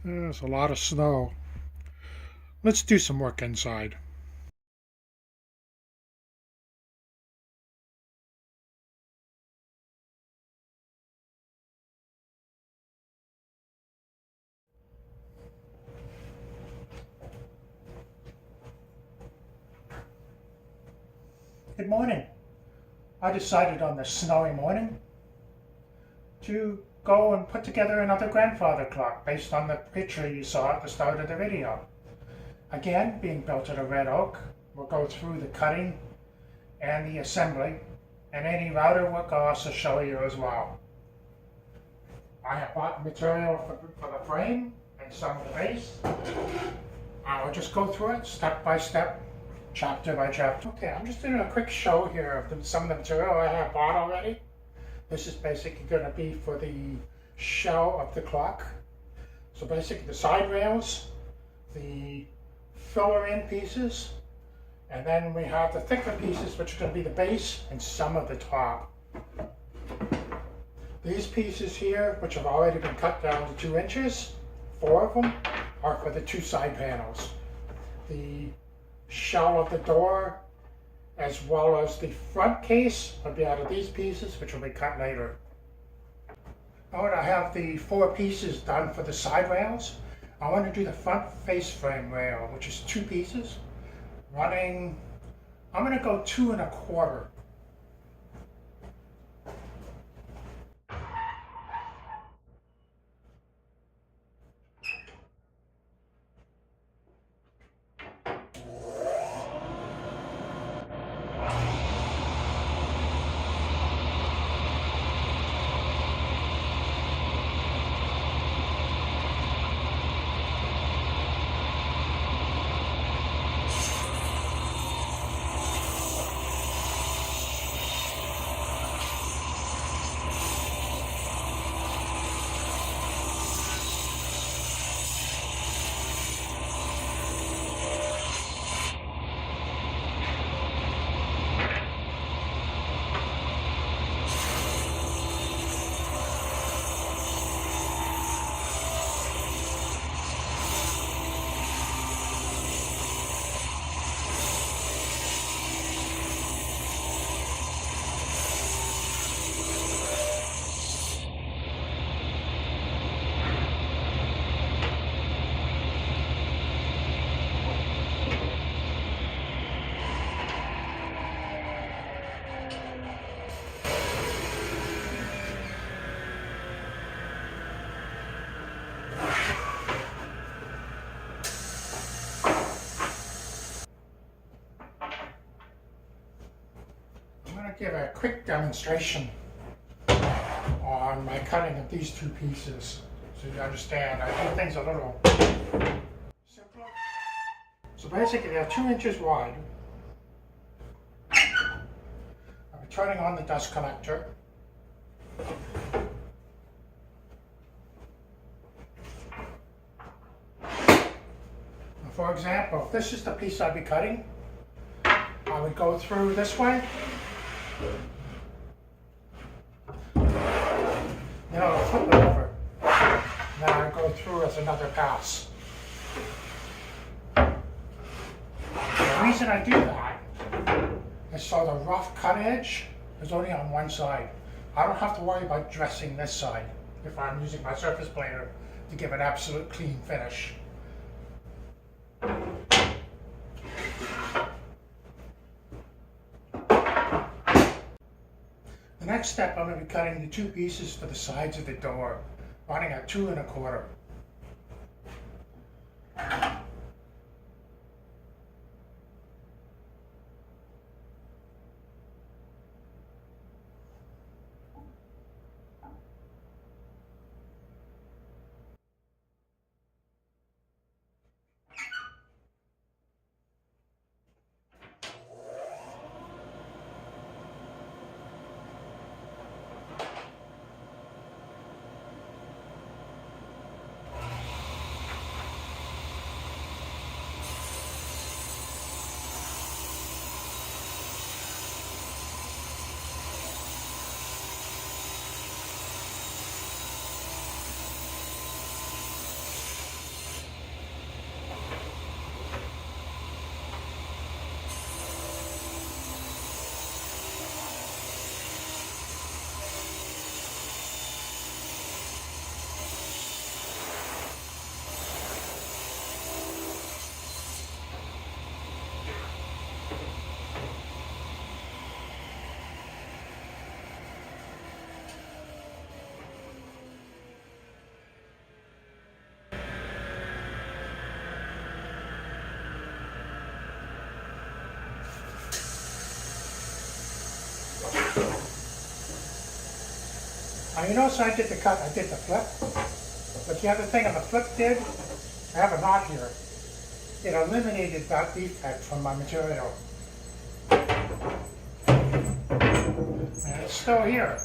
There's a lot of snow. Let's do some work inside. Good morning. I decided on this snowy morning to go and put together another grandfather clock based on the picture you saw at the start of the video. Again, being built out of red oak, we'll go through the cutting and the assembly, and any router work I'll also show you as well. I have bought material for the frame and some of the base. I will just go through it step by step, chapter by chapter. Okay, I'm just doing a quick show here of some of the material I have bought already. This is basically going to be for the shell of the clock. So basically the side rails, the filler in pieces, and then we have the thicker pieces, which are going to be the base and some of the top. These pieces here, which have already been cut down to 2 inches, 4 of them, are for the 2 side panels. The shell of the door, as well as the front case, will be out of these pieces, which will be cut later. Alright, I have the 4 pieces done for the side rails. I want to do the front face frame rail, which is 2 pieces, running, I'm going to go 2 1/4. Give a quick demonstration on my cutting of these 2 pieces so you understand. I do things a little simpler. So basically they're 2 inches wide. I'm turning on the dust collector. For example, if this is the piece I'd be cutting, I would go through this way. Then I'll flip it over. Then I'll go through as another pass. The reason I do that is so the rough cut edge is only on one side. I don't have to worry about dressing this side if I'm using my surface planer to give an absolute clean finish. The next step, I'm going to be cutting the 2 pieces for the sides of the door, running at 2 1/4. Now you notice I did the cut, I did the flip, but the other thing on the flip did, I have a knot here. It eliminated that defect from my material. And it's still here,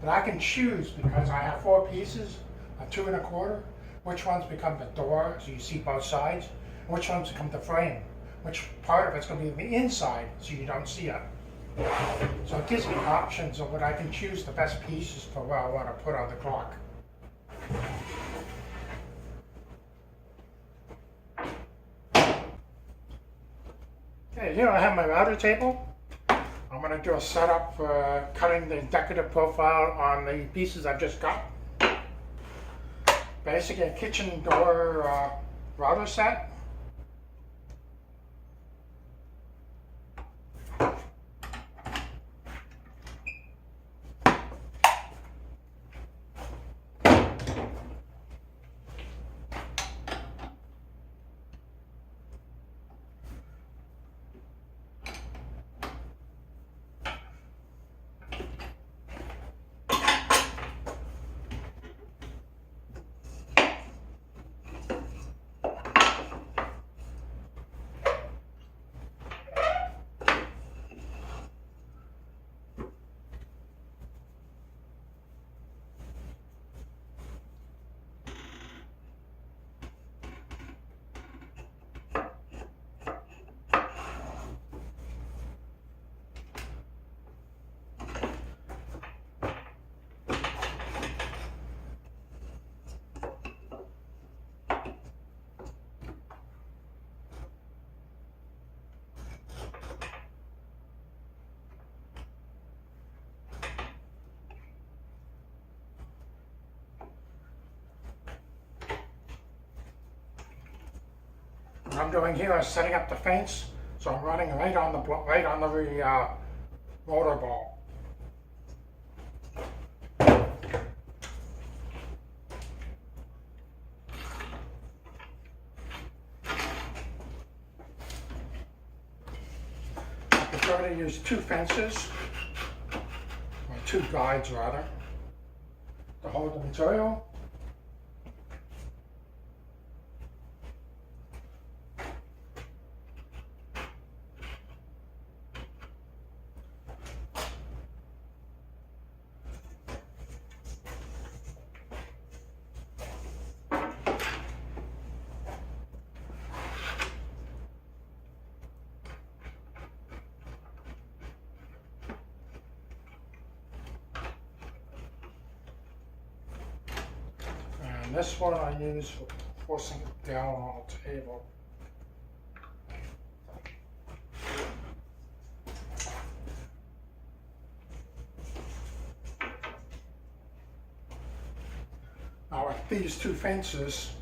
but I can choose because I have 4 pieces, a 2 1/4, which ones become the door, so you see both sides, and which ones become the frame, which part of it's going to be the inside, so you don't see it. So it gives me options of what I can choose the best pieces for what I want to put on the clock. Okay, here I have my router table. I'm going to do a setup for cutting the decorative profile on the pieces I've just got. Basically a kitchen door router set. What I'm doing here is setting up the fence, so I'm running right on the motor ball. I prefer to use 2 fences, or 2 guides rather, to hold the material. And this one I use for forcing it down on the table. Now with these 2 fences,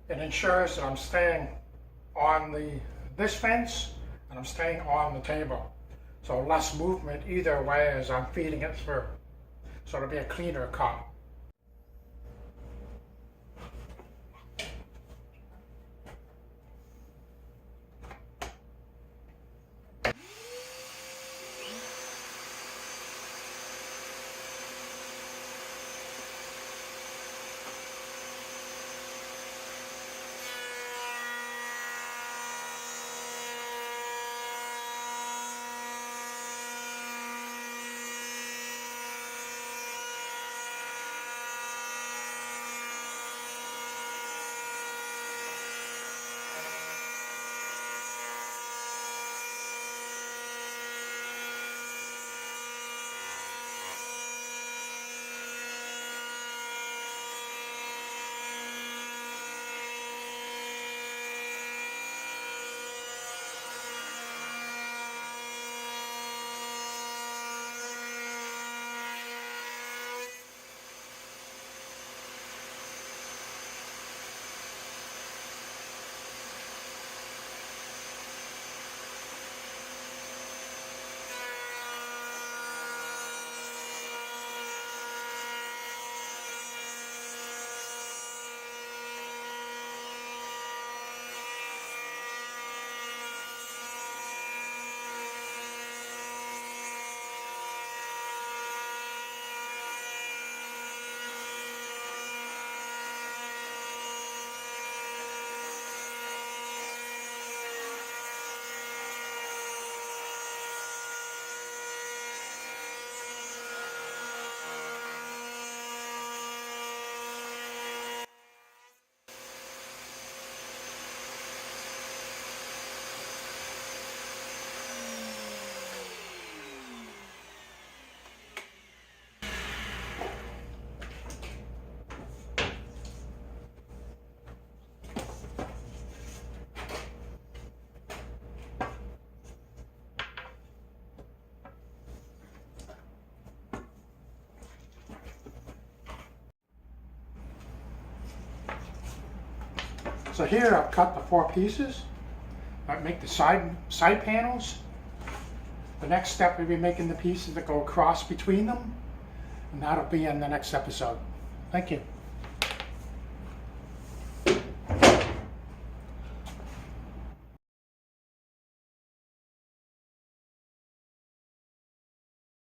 it ensures that I'm staying on this fence and I'm staying on the table. So less movement either way as I'm feeding it through. So it'll be a cleaner cut. So here I've cut the 4 pieces. I make the side panels. The next step will be making the pieces that go across between them, and that'll be in the next episode. Thank you.